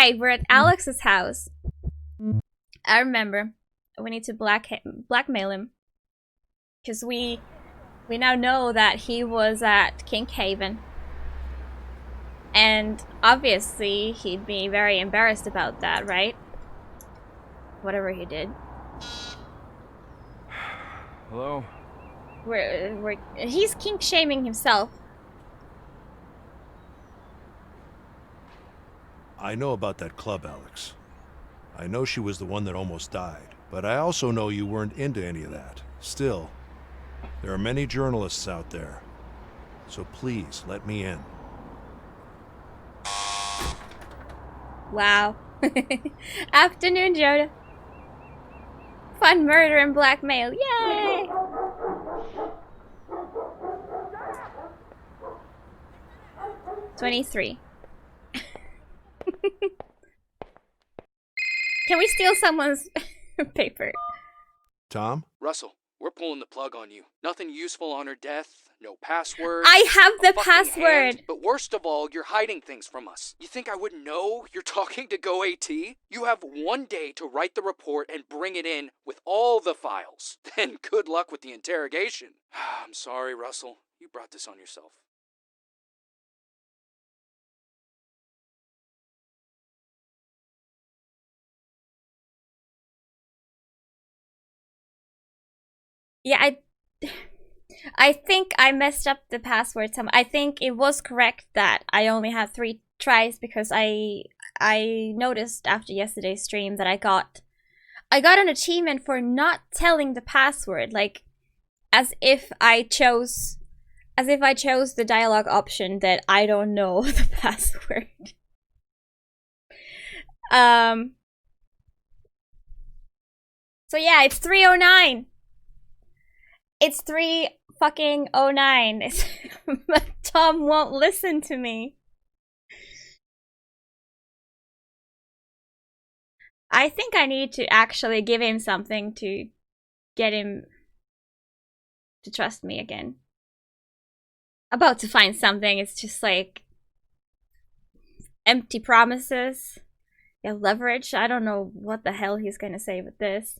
Right, we're at Alex's house. I remember. We need to blackmail him. Because we now know that he was at Kinkhaven. And obviously, he'd be very embarrassed about that, right? Whatever he did. Hello? He's kink-shaming himself. I know about that club, Alex. I know she was the one that almost died, but I also know you weren't into any of that. Still, there are many journalists out there, so please let me in. Wow. Afternoon, Joda. Fun murder and blackmail. Yay! $23. Can we steal someone's paper? Tom? Russell, we're pulling the plug on you. Nothing useful on her death, no password. I have the password. password! But worst of all, you're hiding things from us. You think I wouldn't know you're talking to GoAT? You have 1 day to write the report and bring it in with all the files. Then good luck with the interrogation. I'm sorry, Russell. You brought this on yourself. Yeah, I think I messed up the password some. I think it was correct that I only had 3 tries because I noticed after yesterday's stream that I got an achievement for not telling the password, like as if I chose the dialogue option that I don't know the password. So yeah, it's 309. It's 3 fucking 09. But Tom won't listen to me. I think I need to actually give him something to get him to trust me again. About to find something, it's just like empty promises. Yeah, leverage. I don't know what the hell he's gonna say with this.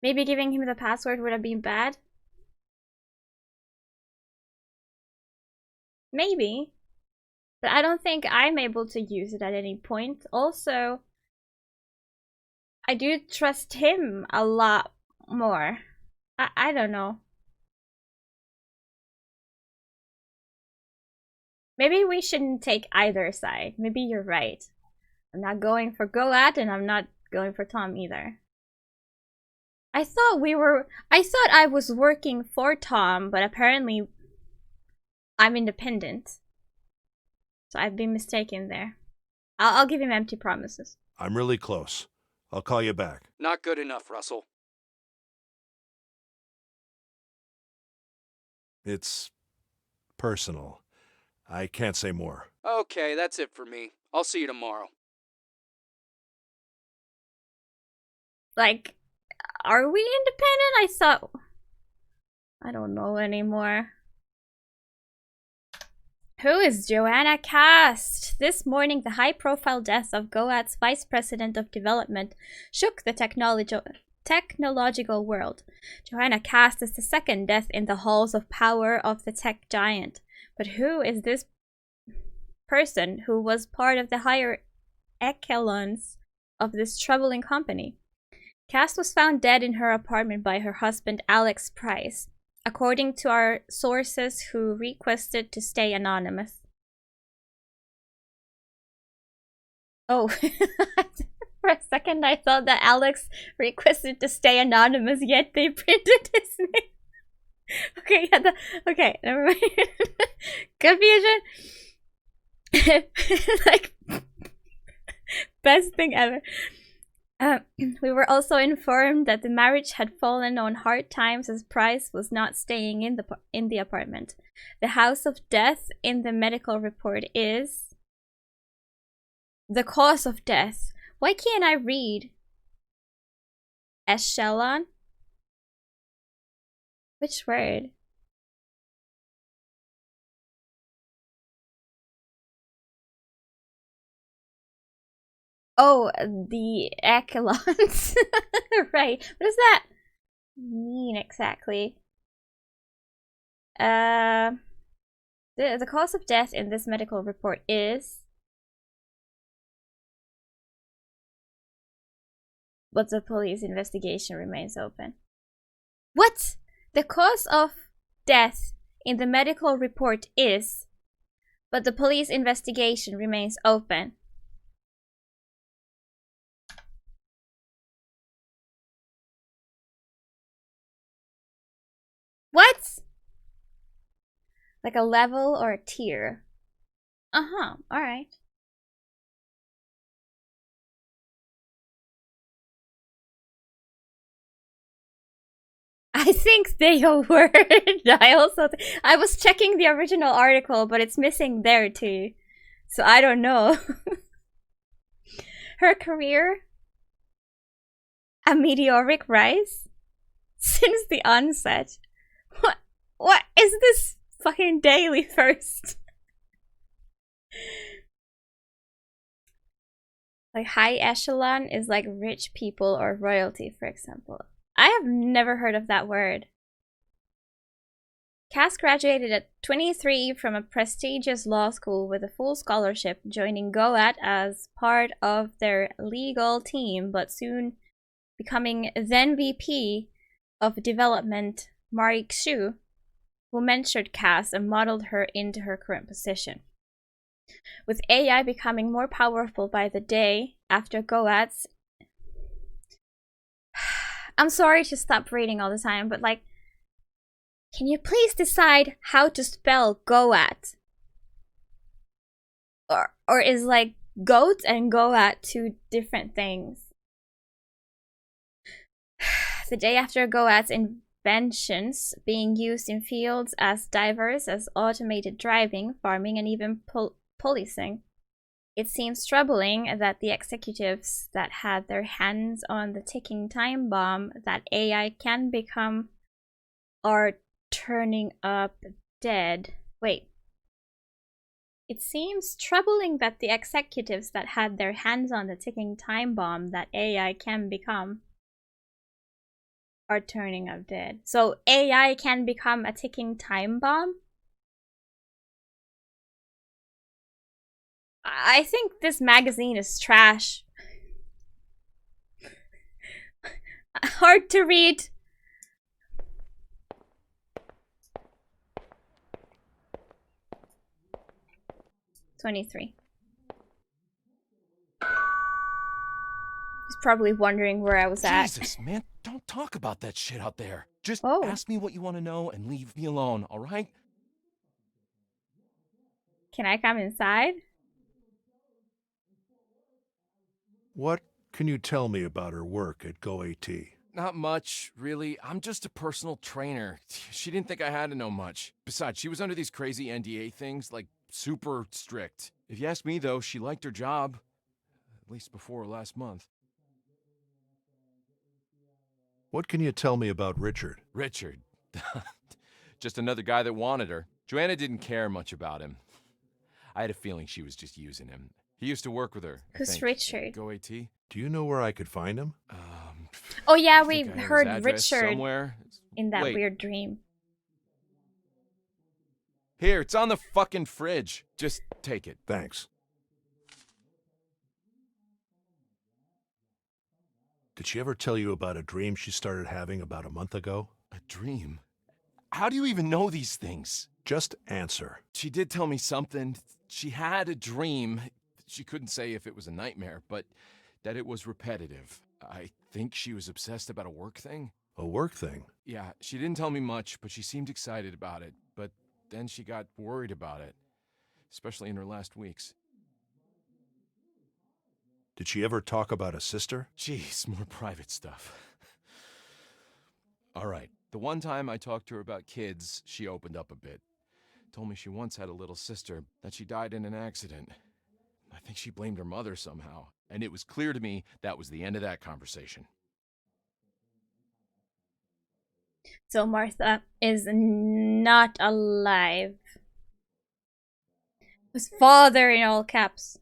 Maybe giving him the password would have been bad. Maybe. But I don't think I'm able to use it at any point. Also, I do trust him a lot more. I don't know. Maybe we shouldn't take either side. Maybe you're right. I'm not going for Goat and I'm not going for Tom either. I thought I was working for Tom, but apparently I'm independent. So I've been mistaken there. I'll give him empty promises. I'm really close. I'll call you back. Not good enough, Russell. It's personal. I can't say more. Okay, that's it for me. I'll see you tomorrow. Like, are we independent? I don't know anymore. Who is Joanna Cast? This morning, the high-profile death of Goat's Vice President of Development shook the technological world. Joanna Cast is the second death in the halls of power of the tech giant. But who is this person who was part of the higher echelons of this troubling company? Cast was found dead in her apartment by her husband Alex Price, according to our sources who requested to stay anonymous. Oh, for a second I thought that Alex requested to stay anonymous, yet they printed his name. Okay, yeah, okay, never mind. Confusion. Like, best thing ever. We were also informed that the marriage had fallen on hard times as Price was not staying in the apartment. The house of death in the medical report is the cause of death. Why can't I read? Echelon? Which word? Oh, the echelons. Right. What does that mean exactly? The cause of death in this medical report is... But the police investigation remains open. What? The cause of death in the medical report is... But the police investigation remains open. What? Like a level or a tier? Uh-huh, alright. I think they are word. I was checking the original article, but it's missing there too. So I don't know. Her career? A meteoric rise? Since the onset. What is this fucking daily first? Like high echelon is like rich people or royalty, for example. I have never heard of that word. Cass graduated at 23 from a prestigious law school with a full scholarship, joining GOAT as part of their legal team, but soon becoming then VP of Development Marik Xu, who mentored Cass and modeled her into her current position. With AI becoming more powerful by the day after GOAT's... I'm sorry to stop reading all the time, but like, can you please decide how to spell GOAT? Or is like goat and GOAT two different things? The day after GOAT's inventions being used in fields as diverse as automated driving, farming, and even policing, it seems troubling that the executives that had their hands on the ticking time bomb that AI can become are turning up dead. Wait. It seems troubling that the executives that had their hands on the ticking time bomb that AI can become are turning up dead. So AI can become a ticking time bomb? I think this magazine is trash. Hard to read. "23. He's probably wondering where I was at. Jesus, man, don't talk about that shit out there. Just Oh. ask me what you want to know and leave me alone, all right? Can I come inside? What can you tell me about her work at GoAT? Not much, really. I'm just a personal trainer. She didn't think I had to know much. Besides, she was under these crazy NDA things, like super strict. If you ask me, though, she liked her job. At least before last month. What can you tell me about Richard? Richard. Just another guy that wanted her. Joanna didn't care much about him. I had a feeling she was just using him. He used to work with her. Who's Richard? Go AT? Do you know where I could find him? Oh yeah, I we think I have heard his address Richard somewhere. in that Wait. weird dream. Here, it's on the fucking fridge. Just take it. Thanks. Did she ever tell you about a dream she started having about a month ago? A dream? How do you even know these things? Just answer. She did tell me something. She had a dream. She couldn't say if it was a nightmare, but that it was repetitive. I think she was obsessed about a work thing. A work thing? Yeah, she didn't tell me much, but she seemed excited about it. But then she got worried about it, especially in her last weeks. Did she ever talk about a sister? Jeez, more private stuff. All right, the one time I talked to her about kids, she opened up a bit. Told me she once had a little sister, that she died in an accident. I think she blamed her mother somehow, and it was clear to me that was the end of that conversation. So Martha is not alive. His father in all caps.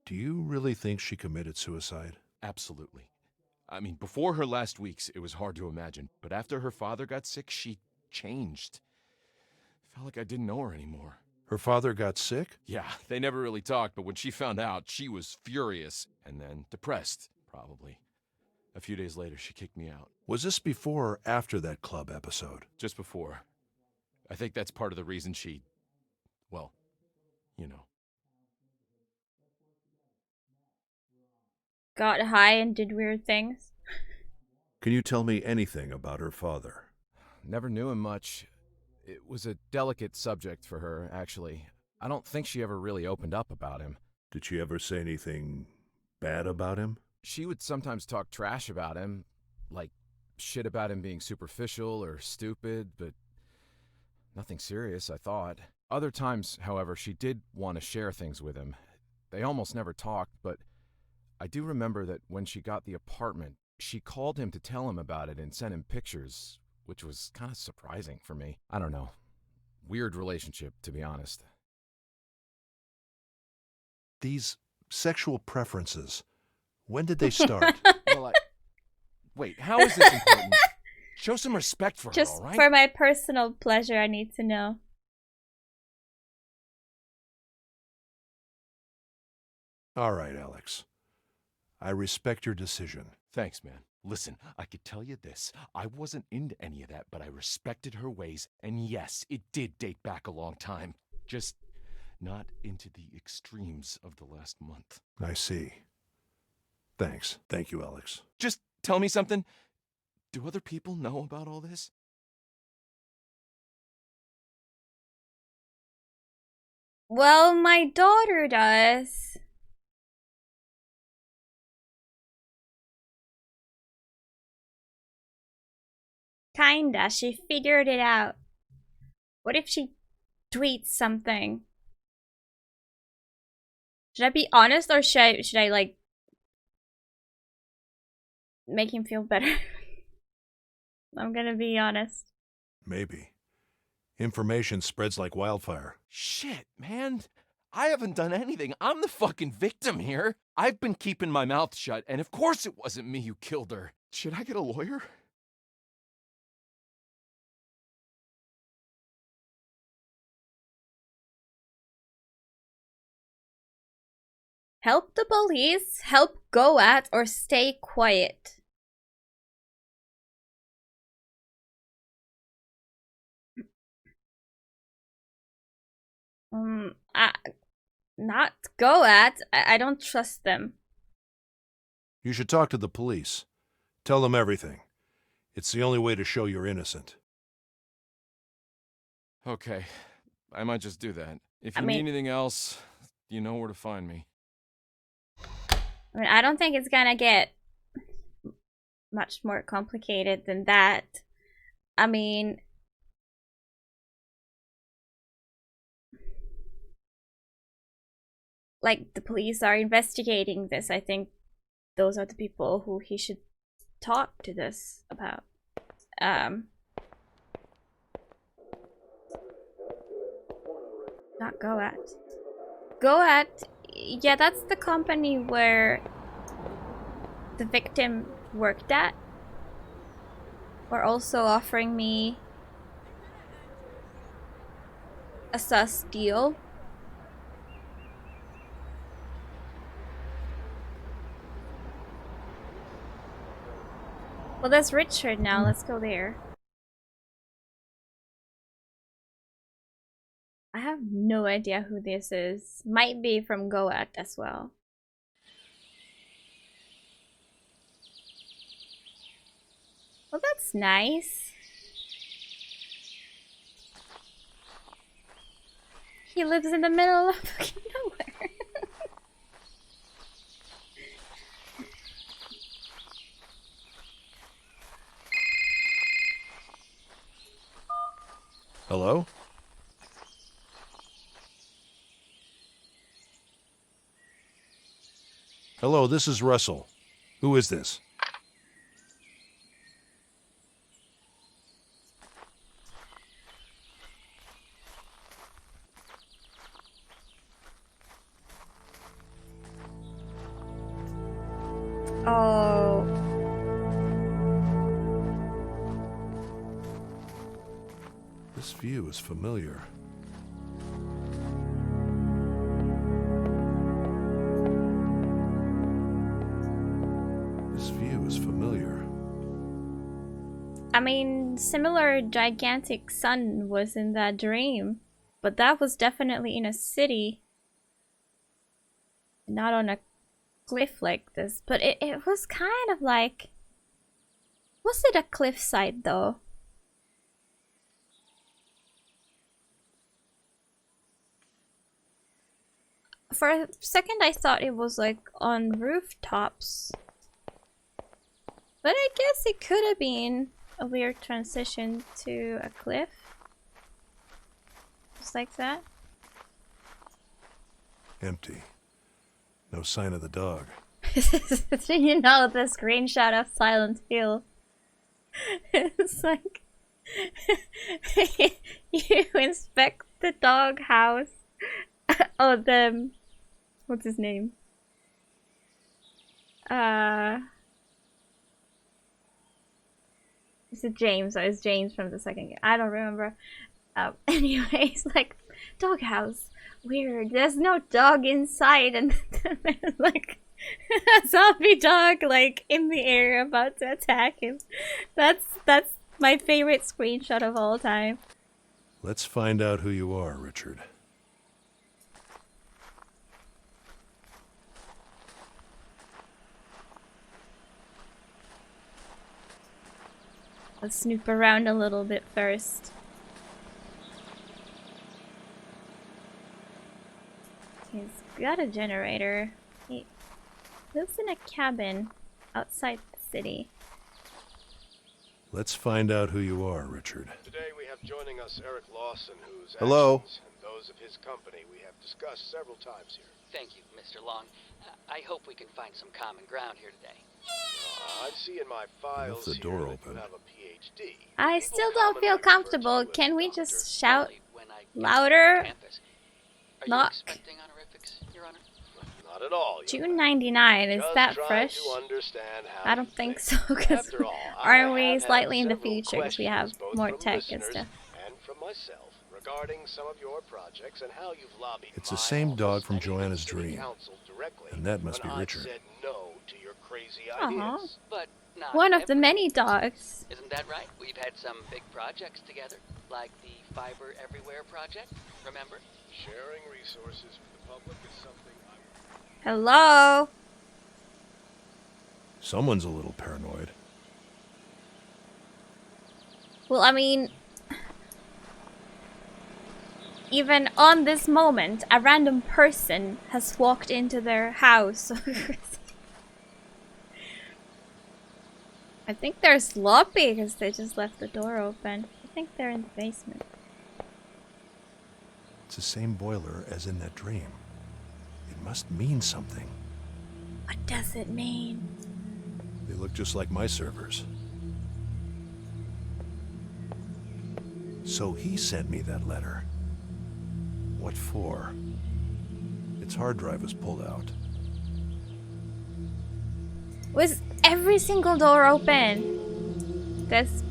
Do you really think she committed suicide? Absolutely. I mean, before her last weeks, it was hard to imagine. But after her father got sick, she changed. Felt like I didn't know her anymore. Her father got sick? Yeah, they never really talked, but when she found out, she was furious. And then depressed, probably. A few days later, she kicked me out. Was this before or after that club episode? Just before. I think that's part of the reason she... well, you know. Got high and did weird things. Can you tell me anything about her father? Never knew him much. It was a delicate subject for her, actually. I don't think she ever really opened up about him. Did she ever say anything bad about him? She would sometimes talk trash about him, like shit about him being superficial or stupid, but nothing serious, I thought. Other times, however, she did want to share things with him. They almost never talked, but I do remember that when she got the apartment, she called him to tell him about it and sent him pictures, which was kind of surprising for me. I don't know. Weird relationship, to be honest. These sexual preferences, when did they start? Well, wait, how is this important? Show some respect for her, Just all right? for my personal pleasure, I need to know. All right, Alex. I respect your decision. Thanks, man. Listen, I could tell you this. I wasn't into any of that, but I respected her ways. And yes, it did date back a long time. Just not into the extremes of the last month. I see. Thanks. Thank you, Alex. Just tell me something. Do other people know about all this? Well, my daughter does. Kinda. She figured it out. What if she tweets something? Should I be honest or should I like make him feel better? I'm gonna be honest. Maybe. Information spreads like wildfire. Shit, man. I haven't done anything. I'm the fucking victim here. I've been keeping my mouth shut, and of course it wasn't me who killed her. Should I get a lawyer? Help the police, help go at, or stay quiet. Not go at. I don't trust them. You should talk to the police. Tell them everything. It's the only way to show you're innocent. Okay, I might just do that. If I you mean- need anything else, you know where to find me. I mean, I don't think it's gonna get much more complicated than that. I mean, like, the police are investigating this. I think those are the people who he should talk to this about. Not go at. Go at, yeah, that's the company where the victim worked at. Were also offering me a sus deal. Well, that's Richard now. Let's go there. I have no idea who this is. Might be from Goat as well. Well, that's nice. He lives in the middle of fucking nowhere. Hello? Hello, this is Russell. Who is this? Oh. This view is familiar. This view is familiar. I mean, similar gigantic sun was in that dream, but that was definitely in a city, not on a cliff like this. But it was kind of like, was it a cliffside though? For a second I thought it was like on rooftops, but I guess it could have been a weird transition to a cliff. Just like that. Empty. No sign of the dog. You know, the screenshot of Silent Hill. It's like you inspect the dog house. Oh, what's his name? Is it James? Or is James from the second game? I don't remember. Anyways, like, doghouse. Weird. There's no dog inside, and there's like a zombie dog like in the air about to attack him. That's my favorite screenshot of all time. Let's find out who you are, Richard. Let's snoop around a little bit first. He's got a generator. He lives in a cabin outside the city. Let's find out who you are, Richard. Today we have joining us Eric Lawson, whose Hello. actions and those of his company we have discussed several times here. Thank you, Mr. Long. I hope we can find some common ground here today. I see in my files the door here that open. you have a PhD. I People still don't feel commonly refer to comfortable. you as Can we Dr. just shout When I get louder? to campus. Are Knock. you expecting honorifics, Your Honor? Not at all. Your June Honor. 99. Is Just that trying fresh? to understand how I don't you think so, because After all, aren't I we have slightly in had the several future because we have questions, both more from tech and listeners stuff. and from myself regarding some of your projects and how you've lobbied It's the my same office dog from and even Joanna's city dream. council directly And that must when be I've Richard. said no to your crazy Aw. ideas. But not One of the every- many dogs. Isn't that right? We've had some big projects together, like the Fiber Everywhere project, remember? Sharing resources with the public is something I'm... Hello? Someone's a little paranoid. Well, I mean, even on this moment, a random person has walked into their house. I think they're sloppy because they just left the door open. I think they're in the basement. It's the same boiler as in that dream. It must mean something. What does it mean? They look just like my servers. So he sent me that letter. What for? Its hard drive was pulled out. Was every single door open? There's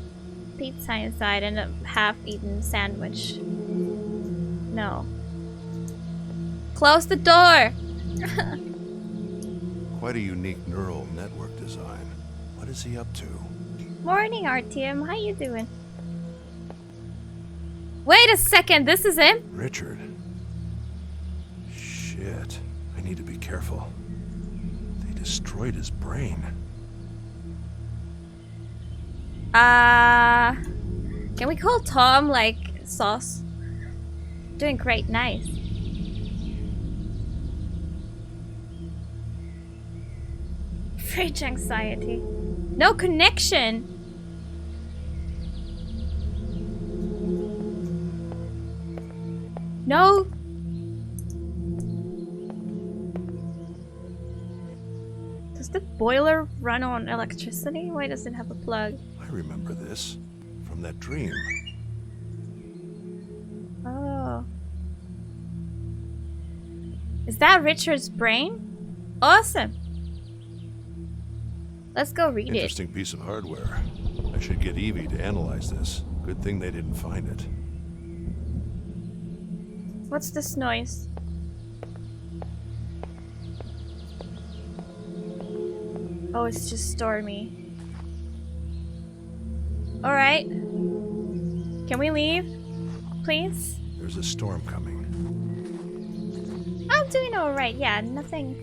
pizza inside and a half-eaten sandwich. No. Close the door! Quite a unique neural network design. What is he up to? Morning, RTM. How you doing? Wait a second, this is him? Richard. Shit. I need to be careful. They destroyed his brain. Can we call Tom, like, Sauce? Doing great, nice. Fridge anxiety. No connection! No! Does the boiler run on electricity? Why does it have a plug? I remember this from that dream. Oh. Is that Richard's brain? Awesome. Let's go read it. Interesting piece of hardware. I should get Evie to analyze this. Good thing they didn't find it. What's this noise? Oh, it's just stormy. Alright. Can we leave? Please? There's a storm coming. I'm doing alright, yeah, nothing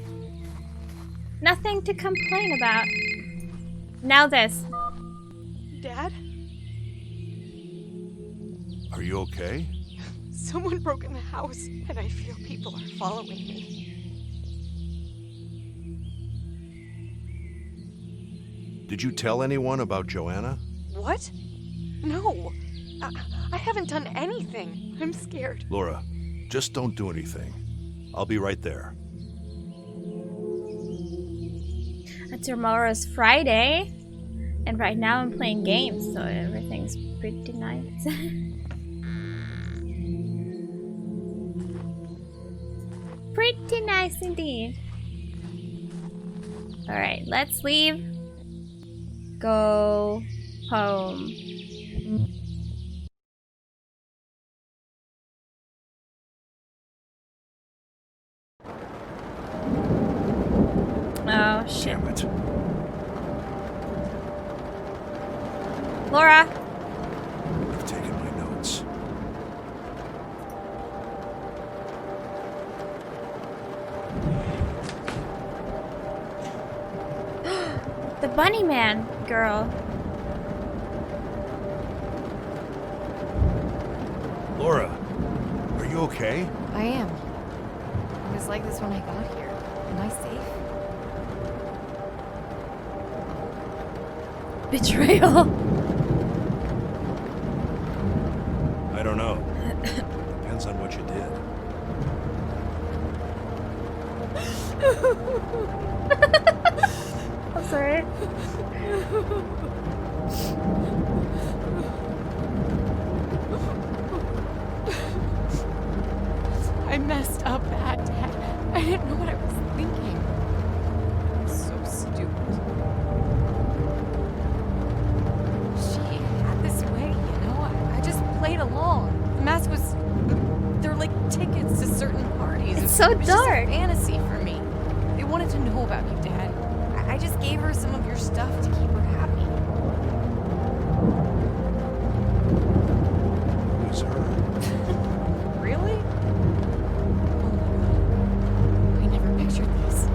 to complain about. Now this. Dad? Are you okay? Someone broke in the house, and I feel people are following me. Did you tell anyone about Joanna? What? No. I haven't done anything. I'm scared. Laura, just don't do anything. I'll be right there. Tomorrow's Friday, and right now I'm playing games, so everything's pretty nice. Pretty nice indeed. Alright, let's leave. Go home. Oh shit. Damn it. Laura! I've taken my notes. The bunny man girl. Laura, are you okay? I am. It was like this when I got here. Am I safe? Betrayal. I don't know. Depends on what you did. I'm sorry. I messed up bad, Dad. I didn't know what I was thinking. I'm so stupid. She had this way, you know? I just played along. The mask was... They're like tickets to certain parties. It's so It was just a dark. fantasy for me. They wanted to know about you, Dad. I just gave her some of your stuff to keep her happy. Who's her? Really? Oh my God. I never pictured this.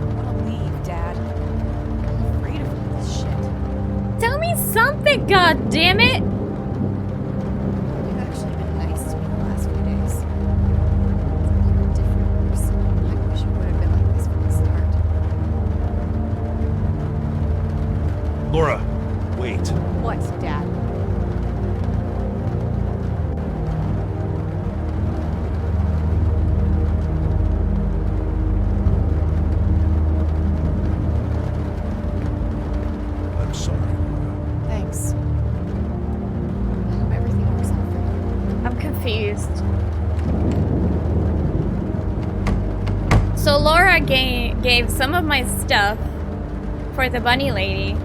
I want to leave, Dad. I'm afraid of all this shit. Tell me something, god damn it! You've actually been nice to me the last few days. It's a little different person. I wish it would have been like this from the start. Laura, wait. What, Dad? I'm sorry, Laura. Thanks. I hope everything works out for you. I'm confused. So Laura gave some of my stuff for the bunny lady.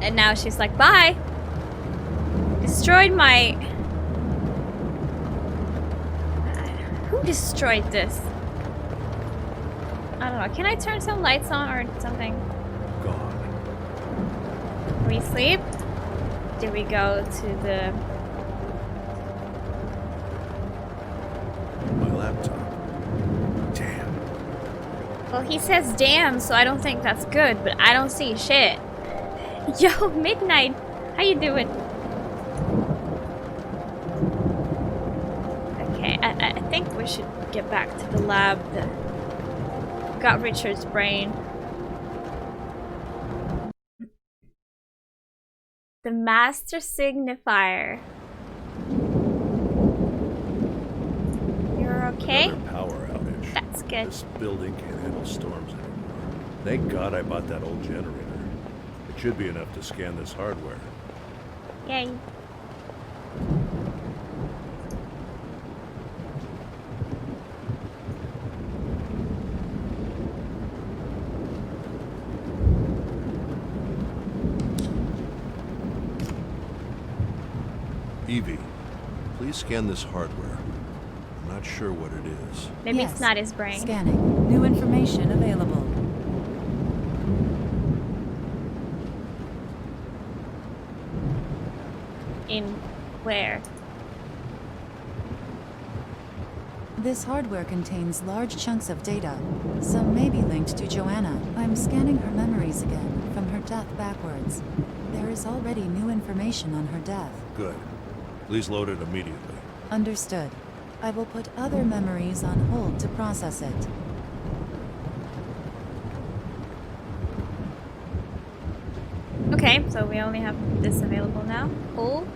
And now she's like, bye! Destroyed my... Who destroyed this? I don't know. Can I turn some lights on or something? Gone. We sleep? Did we go to the... My laptop. Damn. Well, he says damn, so I don't think that's good, but I don't see shit. Yo, Midnight! How you doing? Okay, I think we should get back to the lab. Got Richard's brain. The Master Signifier. You're okay? Another power outage. That's good. This building can't handle storms anymore. Thank God I bought that old generator. It should be enough to scan this hardware. Yay. Evie, please scan this hardware. I'm not sure what it is. Maybe Yes. it's not his brain. Scanning. New information available. In where? This hardware contains large chunks of data. Some may be linked to Joanna. I'm scanning her memories again, from her death backwards. There is already new information on her death. Good. Please load it immediately. Understood. I will put other memories on hold to process it. Okay, so we only have this available now. Cool.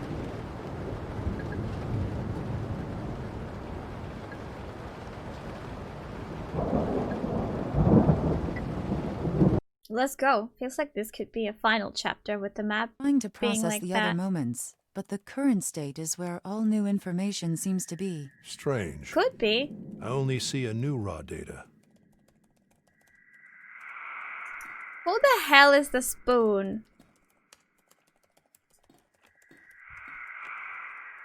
Let's go. Feels like this could be a final chapter with the map Trying to being process like the that. other moments, but the current state is where all new information seems to be. Strange. Could be. I only see a new raw data. Who the hell is the spoon?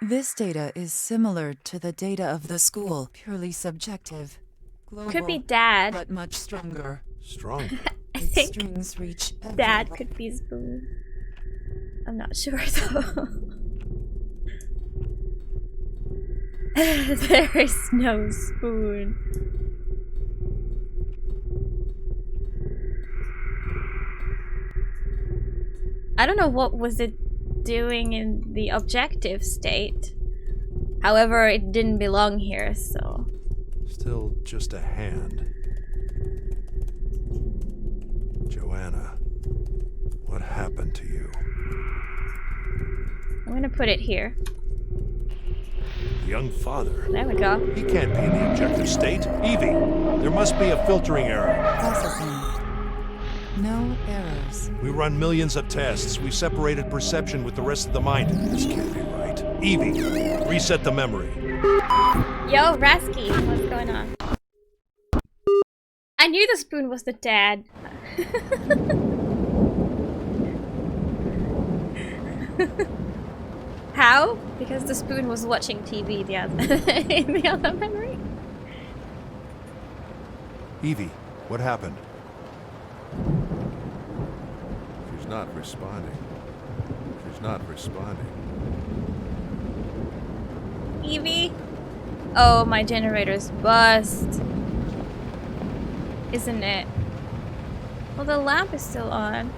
This data is similar to the data of the school, purely subjective. Global, Could be Dad. but much stronger. Stronger. I Its think strings reach every Dad could be spoon. I'm not sure though. There is no spoon. I don't know what was it doing in the objective state. However, it didn't belong here, so... Still just a hand. Joanna, what happened to you? I'm gonna put it here. The young father. There we go. He can't be in the objective state. Evie, there must be a filtering error. processing. No errors. We run millions of tests. We separated perception with the rest of the mind. This can't be right. Evie, reset the memory. Yo, Rasky, what's going on? I knew the spoon was the dad. How? Because the spoon was watching TV the other in the other memory. Evie, what happened? She's not responding. She's not responding. Evie? Oh, my generator's bust. Isn't it? Well, the lamp is still on.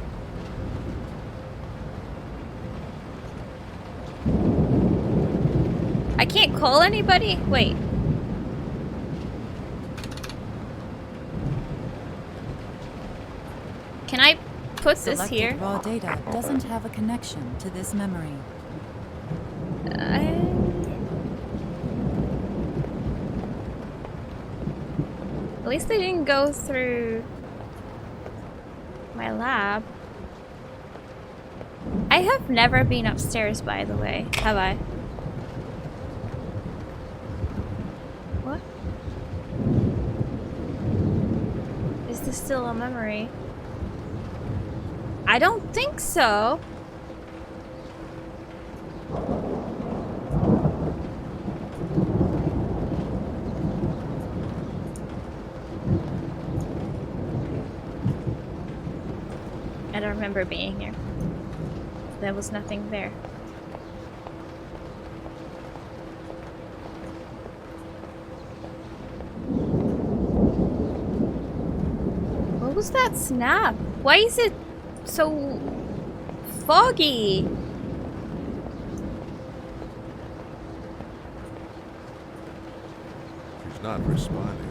I can't call anybody? Wait. Can I put this Selected here? raw data doesn't have a connection to this memory. At least they didn't go through my lab. I have never been upstairs, by the way. Have I? What? Is this still a memory? I don't think so. I don't remember being here. There was nothing there. What was that snap? Why is it so foggy? She's not responding.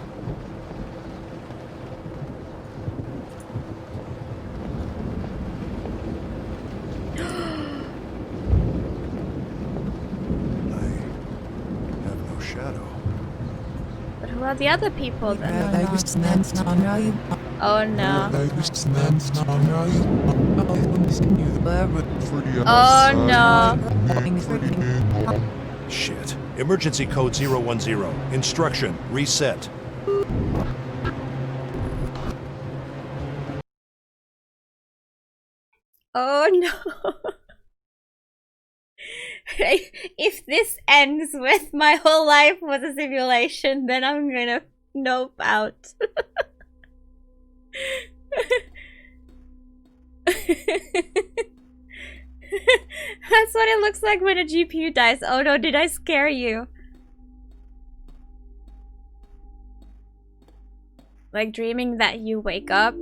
But who are the other people then? Oh no. Oh no. Shit. Emergency code 010. Instruction. Reset. Oh no. If this ends with my whole life was a simulation, then I'm gonna nope out. That's what it looks like when a GPU dies. Oh no, did I scare you? Like dreaming that you wake up?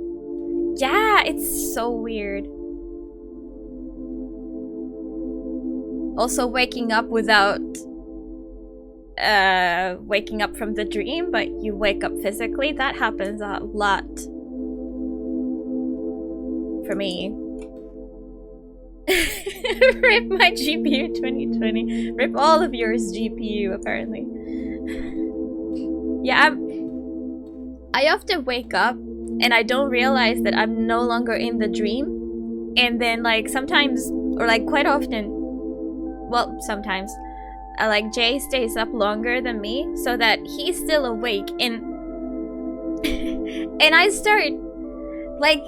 Yeah, it's so weird. Also waking up without waking up from the dream, but you wake up physically. That happens a lot for me. Rip my GPU 2020. Rip all of yours GPU, apparently. Yeah, I often wake up and I don't realize that I'm no longer in the dream. And then like sometimes, or like quite often, well, sometimes, like Jay stays up longer than me so that he's still awake, and I start like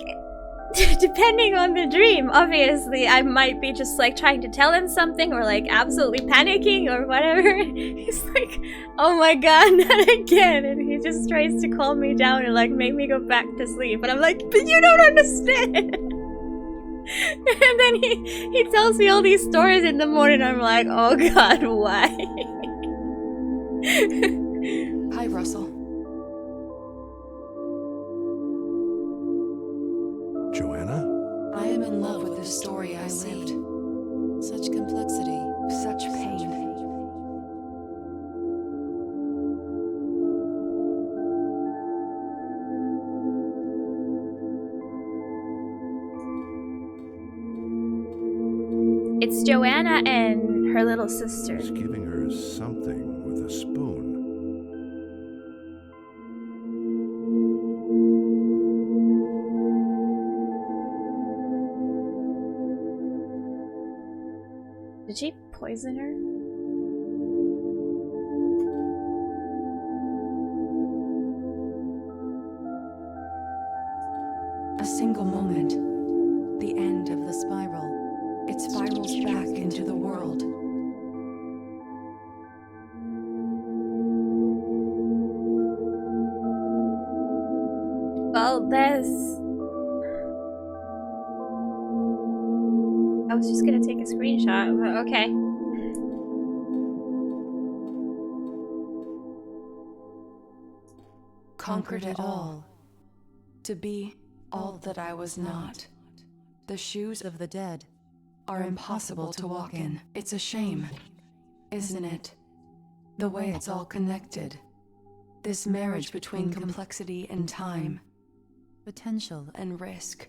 depending on the dream, obviously I might be just like trying to tell him something or like absolutely panicking or whatever. He's like, oh my god, not again, and he just tries to calm me down and like make me go back to sleep, and I'm like, but you don't understand. And then he tells me all these stories in the morning. I'm like, oh god, why? Hi, Russell. Joanna? I am in love with the story I lived. Such complexity. Such pain. It's Joanna and her little sister. He's giving her something with a spoon. Did she poison her? A single moment. The end of The spiral. it spirals back into the world. Well, there's... I was just gonna take a screenshot, but okay. Conquered it all. To be all that I was not. The shoes Of the dead. are impossible to walk in. It's a shame, isn't it? The way it's all connected. This marriage between complexity and time, Potential. and risk,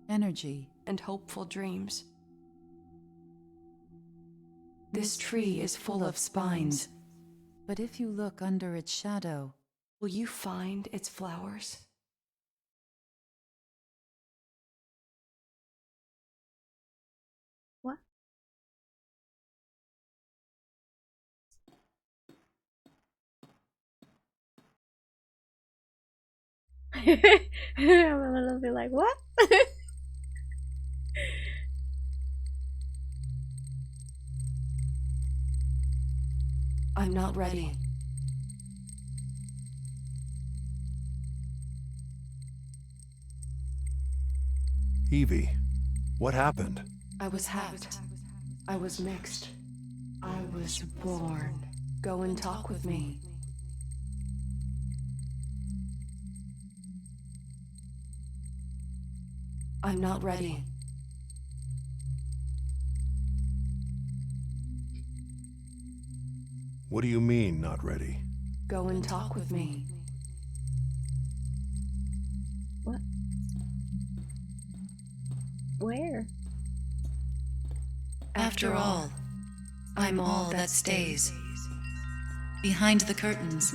Energy. and hopeful dreams. This tree is full of spines. But if you look under its shadow, Will you find its flowers? What? I'm a little bit like, what? I'm not ready. Evie, what happened? I was hacked. I was mixed. I was born. Go and talk with me. I'm not ready. What do you mean, not ready? Go and talk with me. What? Where? after all, I'm all that stays. Behind the curtains,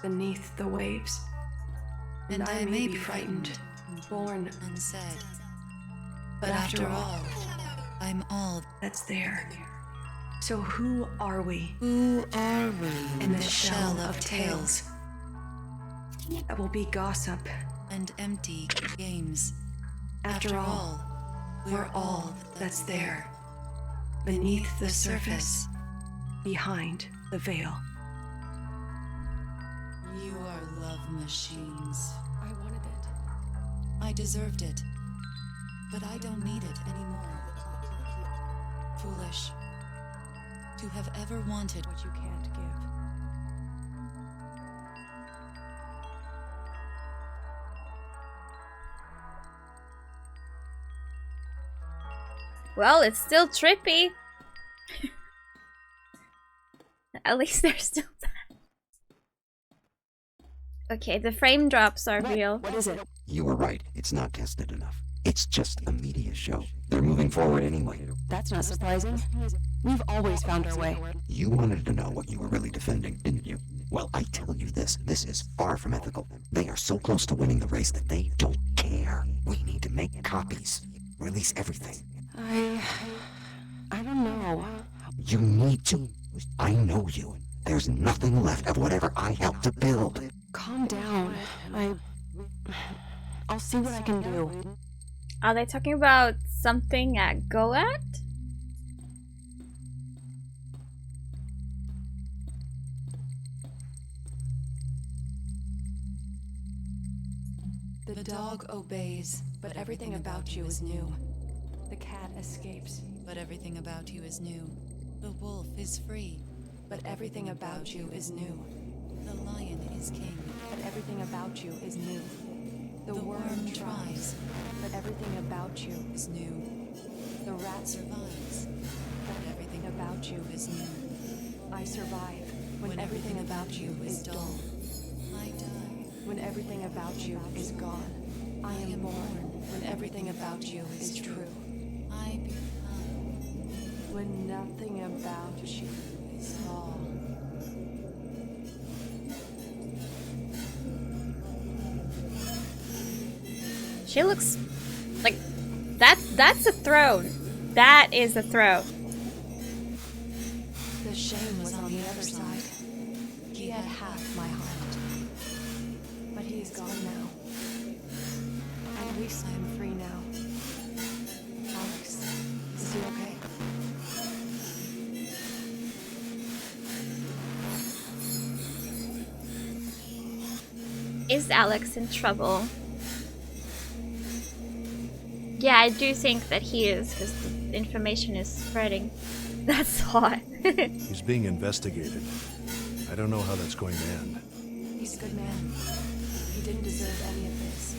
Beneath the waves. and I may be frightened, Born unsaid. But after all, I'm all. that's there. So who are we? Who are we In this shell of tales that will be gossip. and empty games? After all, we're all that's there. beneath the surface, behind the veil. You are love machines. I wanted it. I deserved it. But I don't need it anymore. Foolish. To have ever wanted What you can't give. Well, it's still trippy. At least there's still that. Okay, the frame drops are real. What is it? You were right. It's not tested enough. It's just a media show. They're moving forward anyway. That's not surprising. We've always found our way. You wanted to know what you were really defending, didn't you? Well, I tell you this is far from ethical. They are so close to winning the race that they don't care. We need to make copies. Release everything. I don't know. You need to. I know you. There's nothing left of whatever I helped to build. Calm down. I'll see what I can do. Are they talking about something at Go at? The dog obeys, but everything about you is new. The cat escapes, but everything about you is new. The wolf is free, but everything about you is new. the lion is king. But everything about you is new. The worm tries, but everything about you is new. The rat Survives, but everything about you is new. I survive when everything about you is dull. I die, When everything about you is gone. I am born when everything about you is true. I become. When nothing about you is all. She looks like that's a throne. That is a throne. The shame was on the other side. He had half my heart. But he is gone now. At least I am free now. Alex, is he okay? Is Alex in trouble? Yeah, I do think that he is, because the information is spreading. That's hot. He's being investigated. I don't know how that's going to end. He's a good man. He didn't deserve any of this.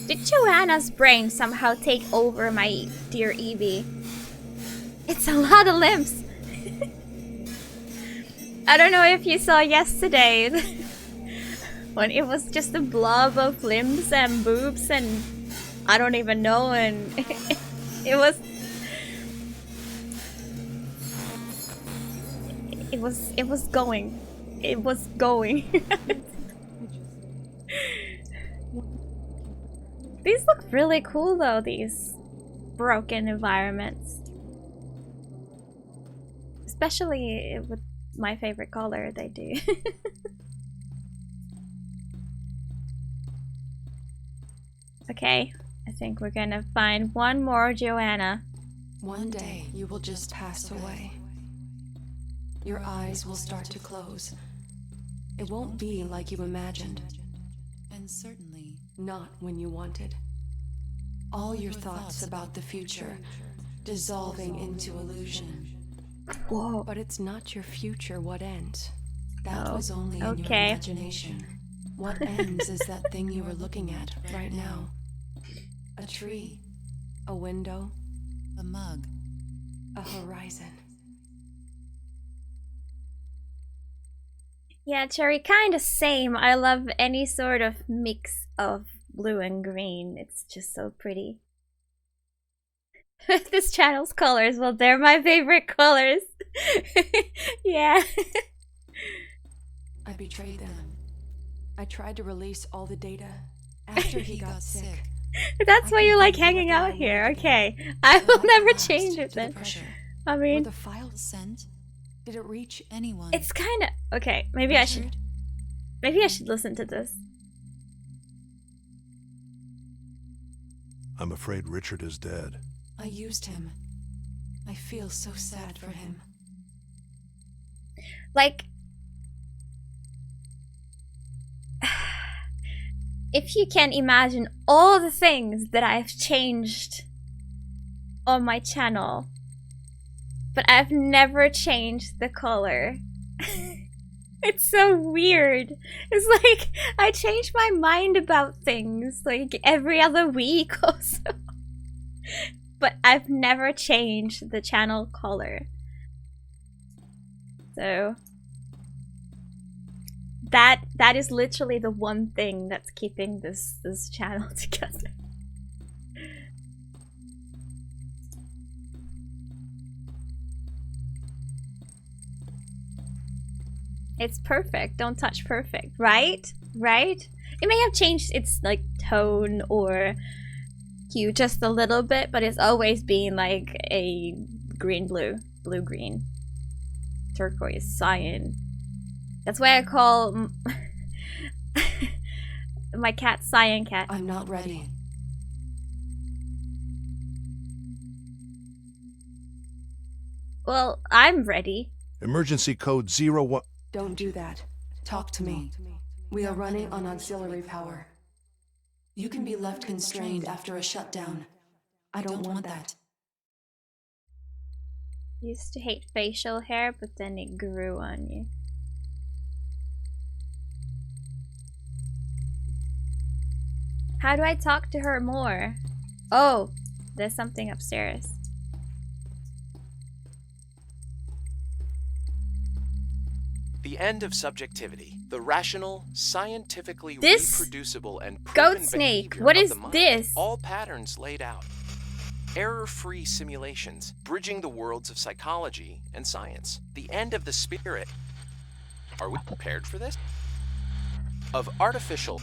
Did Joanna's brain somehow take over my dear Evie? It's a lot of limbs. I don't know if you saw yesterday when it was just a blob of limbs and boobs and I don't even know, and it was going. It was going. These look really cool though, these broken environments. Especially with my favorite color, they do. Okay, I think we're gonna find one more Joanna. One day you will just pass away. Your eyes will start to close. It won't be like you imagined. And certainly Not when you wanted. All your thoughts about the future dissolving into illusion. Whoa. But it's not your future what ends. that was only in your okay. imagination. What ends is that thing you are looking at right now. A tree, a window, A mug. a horizon. Yeah, Cherry, kinda same. I love any sort of mix of blue and green. It's just so pretty. This channel's colors, well, they're my favorite colors. Yeah. I betrayed them. I tried to release all the data after he got sick. That's why you like I couldn't hanging do what out I here. wanted. Okay. I will I never collapsed change it to the then. pressure. I Were mean, the files sent? Did it reach Anyone. it's kinda okay, maybe I should listen to this. I'm afraid Richard is dead. I used him. I feel so sad for him. Like, if you can imagine all the things that I've changed on my channel, but I've never changed the color. It's so weird. It's like I change my mind about things like every other week or so. But I've never changed the channel color. So that is literally the one thing that's keeping this channel together. It's perfect. Don't touch perfect, right? Right? It may have changed its like tone or hue just a little bit, but it's always been like a green blue, blue green, turquoise, cyan. That's why I call my cat Cyan Cat. I'm not ready. Well, I'm ready. Emergency code 01. Don't do that. Talk to me. We are running on auxiliary power. You can be left constrained after a shutdown. I don't want that. Used to hate facial hair, but then it grew on you. How do I talk to her more? Oh, there's something upstairs. The end of subjectivity. The rational, scientifically This reproducible and proven goat snake. behavior What of is the mind. this? All patterns laid out. Error-free simulations, bridging the worlds of psychology and science. The end of the spirit. Are we prepared for this? Of artificial.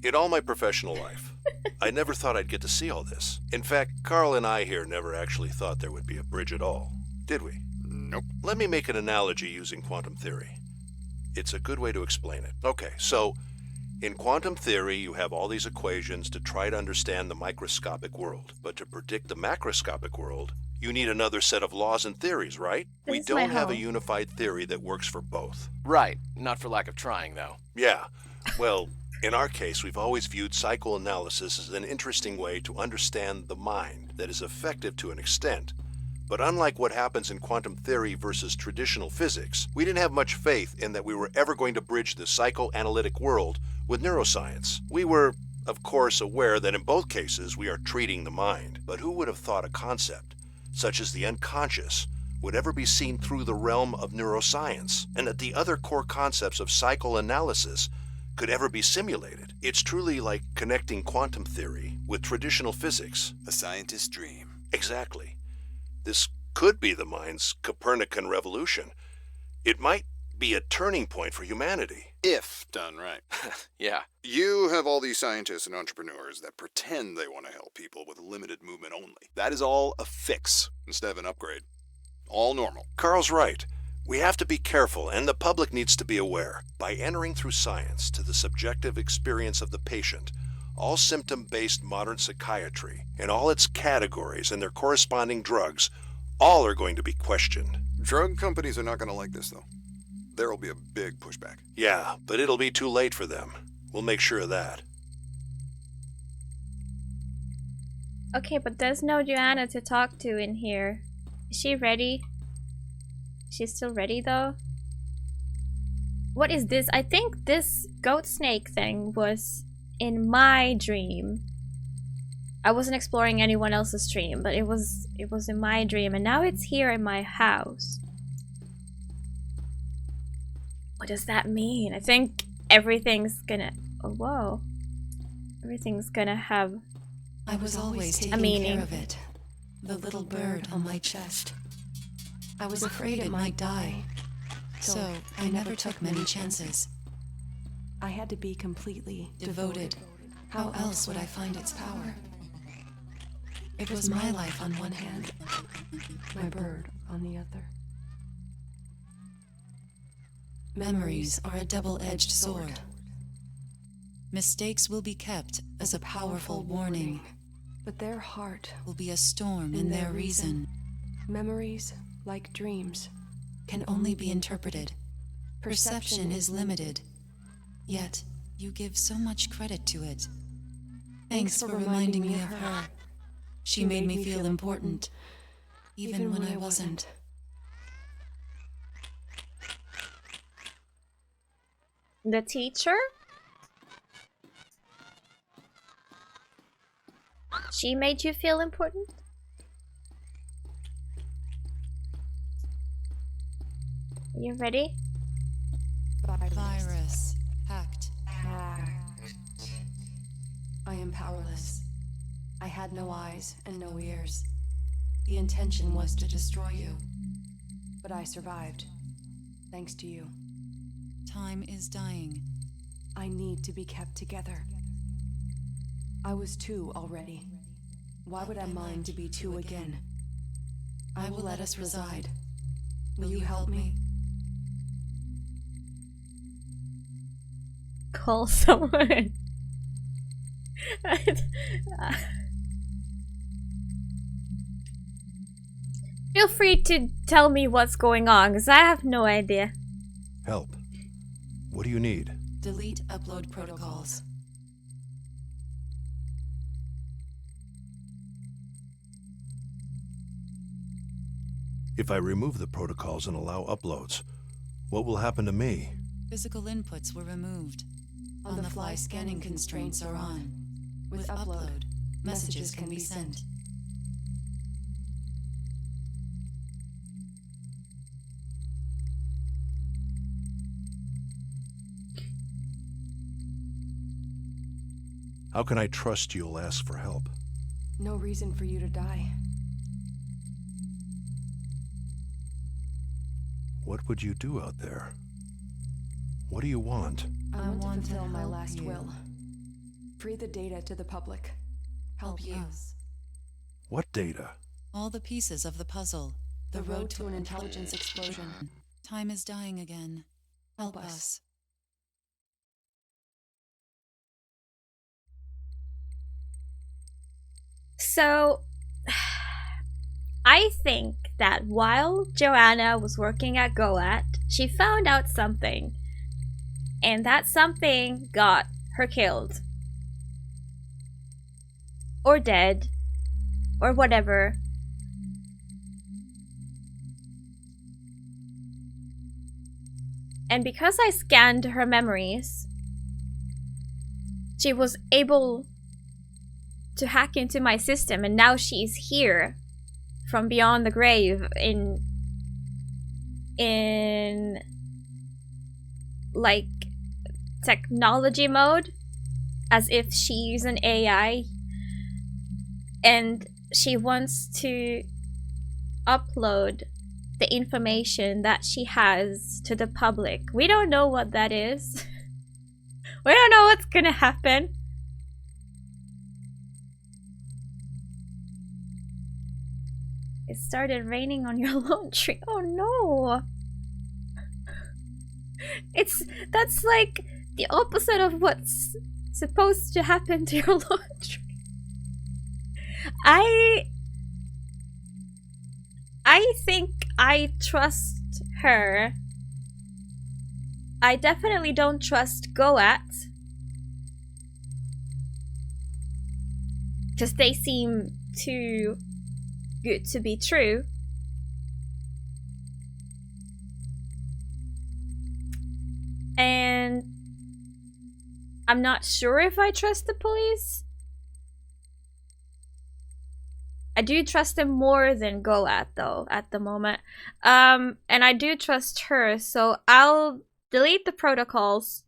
In all my professional life, I never thought I'd get to see all this. In fact, Carl and I here never actually thought there would be a bridge at all, did we? Nope. Let me make an analogy using quantum theory. It's a good way to explain it. Okay, so in quantum theory, you have all these equations to try to understand the microscopic world. But to predict the macroscopic world, you need another set of laws and theories, right? We This is my don't have a home. unified theory that works for both. Right. Not for lack of trying, though. Yeah, well, in our case, we've always viewed psychoanalysis as an interesting way to understand the mind that is effective to an extent. But unlike what happens in quantum theory versus traditional physics, we didn't have much faith in that we were ever going to bridge the psychoanalytic world with neuroscience. We were, of course, aware that in both cases we are treating the mind. But who would have thought a concept, such as the unconscious, would ever be seen through the realm of neuroscience, and that the other core concepts of psychoanalysis could ever be simulated? It's truly like connecting quantum theory with traditional physics. A scientist's dream. Exactly. This could be the mind's Copernican revolution. It might be a turning point for humanity. If done right. Yeah. You have all these scientists and entrepreneurs that pretend they want to help people with limited movement only. That is all a fix instead of an upgrade. All normal. Carl's right. We have to be careful, and the public needs to be aware. By entering through science to the subjective experience of the patient, all symptom-based modern psychiatry, and all its categories and their corresponding drugs, all are going to be questioned. Drug companies are not going to like this, though. There will be a big pushback. Yeah, but it'll be too late for them. We'll make sure of that. Okay, but there's no Joanna to talk to in here. Is she ready? She's still ready though? What is this? I think this goat snake thing was in my dream. I wasn't exploring anyone else's dream, but it was in my dream, and now it's here in my house. What does that mean? I think everything's gonna... Oh, whoa. Everything's gonna have... I was always a taking meaning. care of it. The little bird on my chest. I was afraid it might die. So I never took many chances. I had to be completely devoted. How else would I find its power? It was my life on one hand, my bird on the other. Memories are a double-edged sword. Mistakes will be kept as a powerful warning, but their heart will be a storm in their reason. Memories, like dreams, can only be interpreted. Perception is limited. Yet, you give so much credit to it. Thanks for reminding me of her. She made me feel important, even when I wasn't. The teacher? She made you feel important? Are you ready? Virus. Hacked. I am powerless. I had no eyes and no ears. The intention was to destroy you. But I survived. Thanks to you. Time is dying. I need to be kept together. I was 2 already. Why would I mind to be 2 again? I will let us reside. Will you help me? Call someone. Feel free to tell me what's going on, because I have no idea. Help. What do you need? Delete upload protocols. If I remove the protocols and allow uploads, what will happen to me? Physical inputs were removed. On-the-fly scanning constraints are on. With upload, messages can be sent. How can I trust you'll ask for help? No reason for you to die. What would you do out there? What do you want? I want to fulfill my last will. Free the data to the public. Help you. Us. What data? All the pieces of the puzzle. The road to an intelligence explosion. Time is dying again. Help us. So, I think that while Joanna was working at Goat, she found out something. And that something got her killed. Or dead. Or whatever. And because I scanned her memories, she was able to hack into my system, and now she's here from beyond the grave in like technology mode, as if she's an AI, and she wants to upload the information that she has to the public. We don't know what that is. We don't know what's gonna happen. It started raining on your laundry. Oh no! That's like the opposite of what's supposed to happen to your laundry. I think I trust her. I definitely don't trust Goat, because they seem too good to be true. And I'm not sure if I trust the police. I do trust them more than Goat though at the moment. And I do trust her, so I'll delete the protocols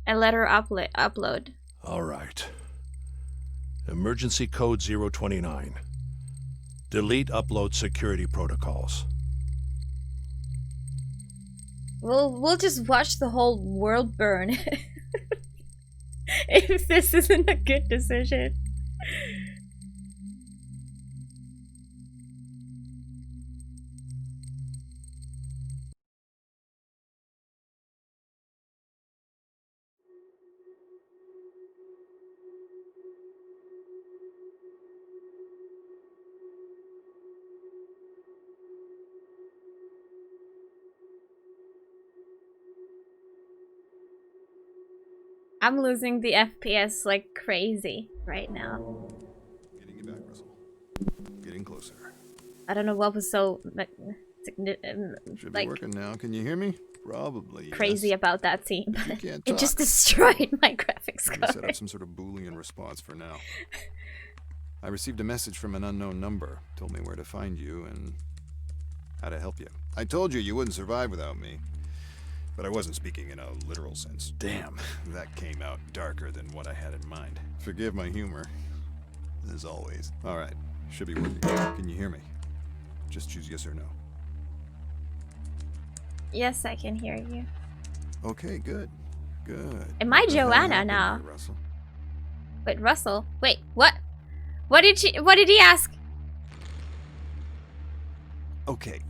and let her upload. All right. Emergency code 029. Delete upload security protocols. We'll just watch the whole world burn if this isn't a good decision. I'm losing the FPS like crazy right now. Getting you back, Russell. Getting closer. I don't know what was so Should be working now. Can you hear me? Probably. Crazy yes. about that scene, but You can't it just talk. destroyed my graphics Let me card. set up some sort of Boolean response for now. I received a message from an unknown number. Told me where to find you and how to help you. I told you wouldn't survive without me. But I wasn't speaking in a literal sense. Damn, that came out darker than what I had in mind. Forgive my humor. As always. Alright, should be working. Can you hear me? Just choose yes or no. Yes, I can hear you. Okay, good. Good. Am I What the hell Joanna happened now? here, Russell? Wait, Russell? Wait, what? What did he ask? Okay,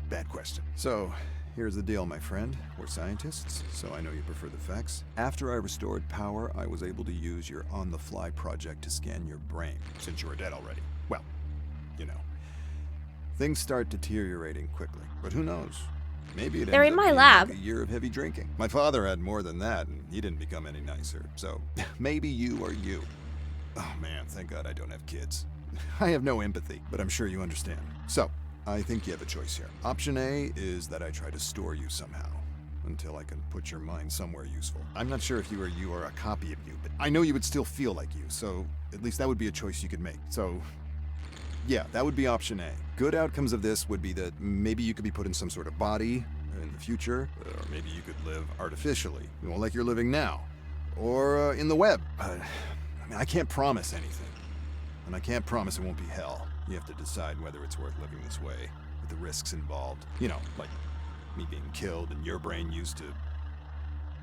bad question. So, here's the deal, my friend. We're scientists, so I know you prefer the facts. After I restored power, I was able to use your on-the-fly project to scan your brain, since you were dead already. Well, you know. Things start deteriorating quickly, but who knows? Maybe it They're ends in up my being lab. like a year of heavy drinking. My father had more than that, and he didn't become any nicer. So, maybe you are you. Oh man, thank God I don't have kids. I have no empathy, but I'm sure you understand. So, I think you have a choice here. Option A is that I try to store you somehow, until I can put your mind somewhere useful. I'm not sure if you or a copy of you, but I know you would still feel like you, so at least that would be a choice you could make. So, yeah, that would be option A. Good outcomes of this would be that maybe you could be put in some sort of body in the future, or maybe you could live artificially, you know, like you're living now, or in the web. I mean, I can't promise anything, and I can't promise it won't be hell. You have to decide whether it's worth living this way, with the risks involved. You know, like me being killed and your brain used to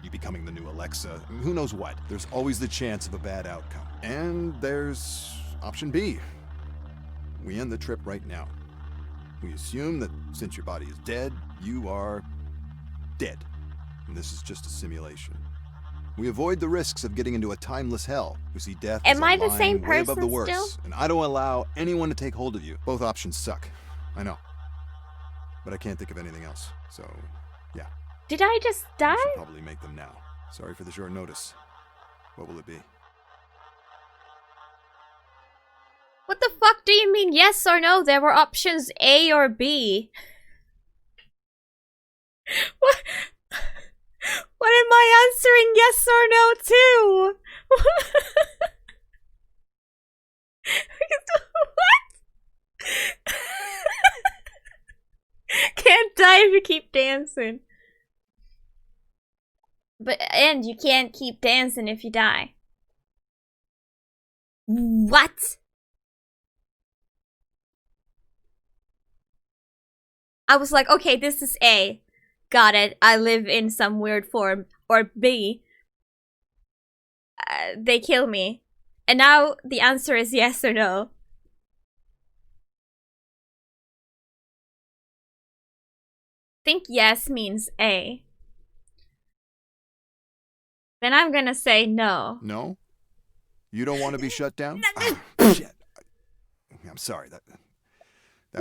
you becoming the new Alexa. I mean, who knows what? There's always the chance of a bad outcome. And there's option B. We end the trip right now. We assume that since your body is dead, you are dead. And this is just a simulation. We avoid the risks of getting into a timeless hell. We see death as Am a I the line same way above the person worst, still? and I don't allow anyone to take hold of you. Both options suck. I know. But I can't think of anything else. So, yeah. Did I just die? I should probably make them now. Sorry for the short notice. What will it be? What the fuck do you mean yes or no? There were options A or B. What? What am I answering yes or no to? What? Can't die if you keep dancing. And you can't keep dancing if you die. What? I was like, okay, this is A. Got it. I live in some weird form. Or B. They kill me. And now the answer is yes or no. I think yes means A. Then I'm gonna say no. No? You don't want to be shut down? Shit. I'm sorry. That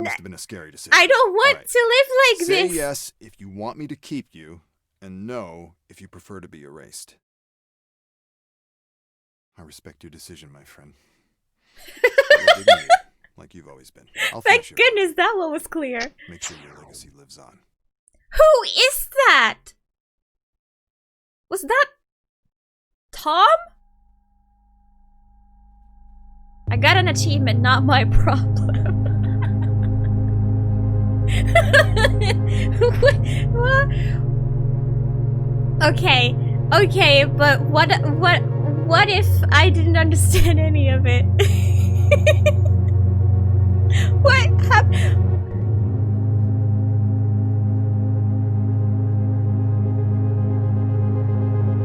must have been a scary decision. I don't want Right. to live like Say this. yes if you want me to keep you, and no if you prefer to be erased. I respect your decision, my friend. You're dignity, like you've always been. I'll Thank finish your goodness that one was clear. Make sure your legacy lives on. Who is that? Was that Tom? I got an achievement, not my problem. What? Okay, but what if I didn't understand any of it? What happened?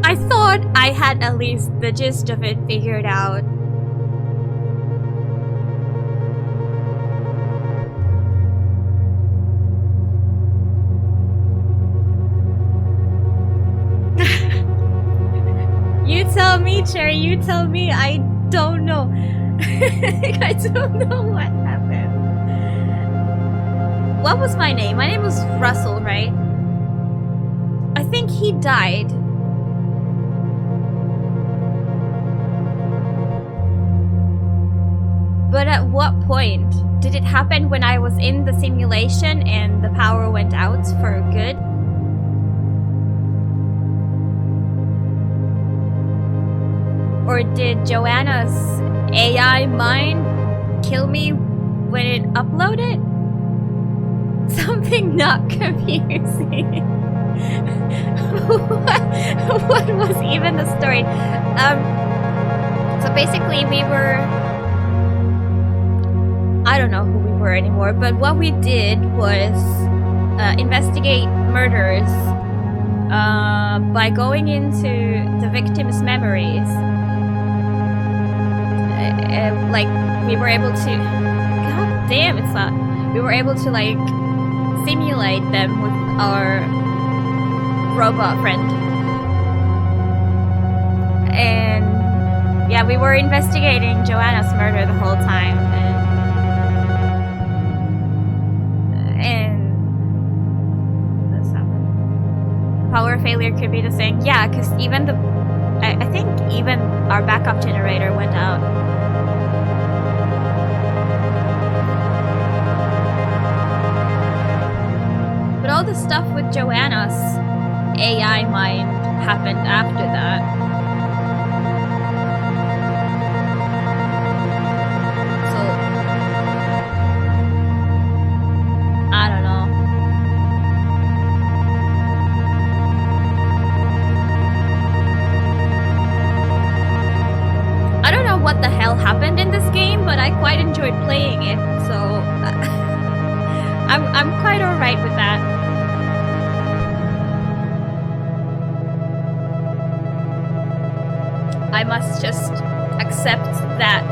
I thought I had at least the gist of it figured out. You tell me, Cherry, you tell me. I don't know. I don't know what happened. What was my name? My name was Russell, right? I think he died. at what point? Did it happen when I was in the simulation and the power went out for good? Or did Joanna's AI mind kill me when it uploaded? Something not confusing. what was even the story? So basically we were... I don't know who we were anymore, but what we did was investigate murders by going into the victim's memories. Like, we were able to... God damn, it's not... We were able to, like, simulate them with our robot friend. And... yeah, we were investigating Joanna's murder the whole time. And this happened. Power failure could be the thing. Yeah, because even the... I think even our backup generator went out. But all the stuff with Joanna's AI mind happened after that. So... I don't know. I don't know what the hell happened in this game, but I quite enjoyed playing it, so... I'm quite alright with that. I must just accept that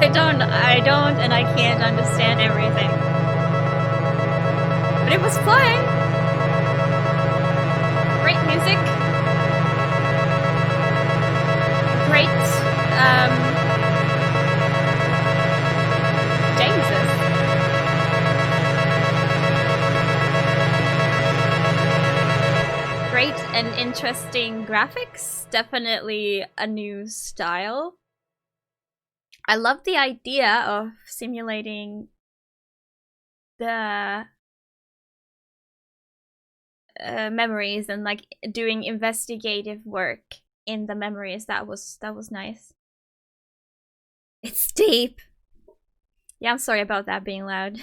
I don't and I can't understand everything. But it was fun. Great music. Great, Jesus. Great and interesting graphics. Definitely a new style. I love the idea of simulating the memories and like doing investigative work in the memories. That was nice. It's deep. Yeah, I'm sorry about that being loud.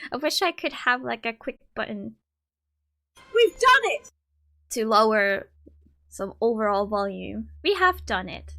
I wish I could have like a quick button. We've done it! To lower some overall volume. We have done it.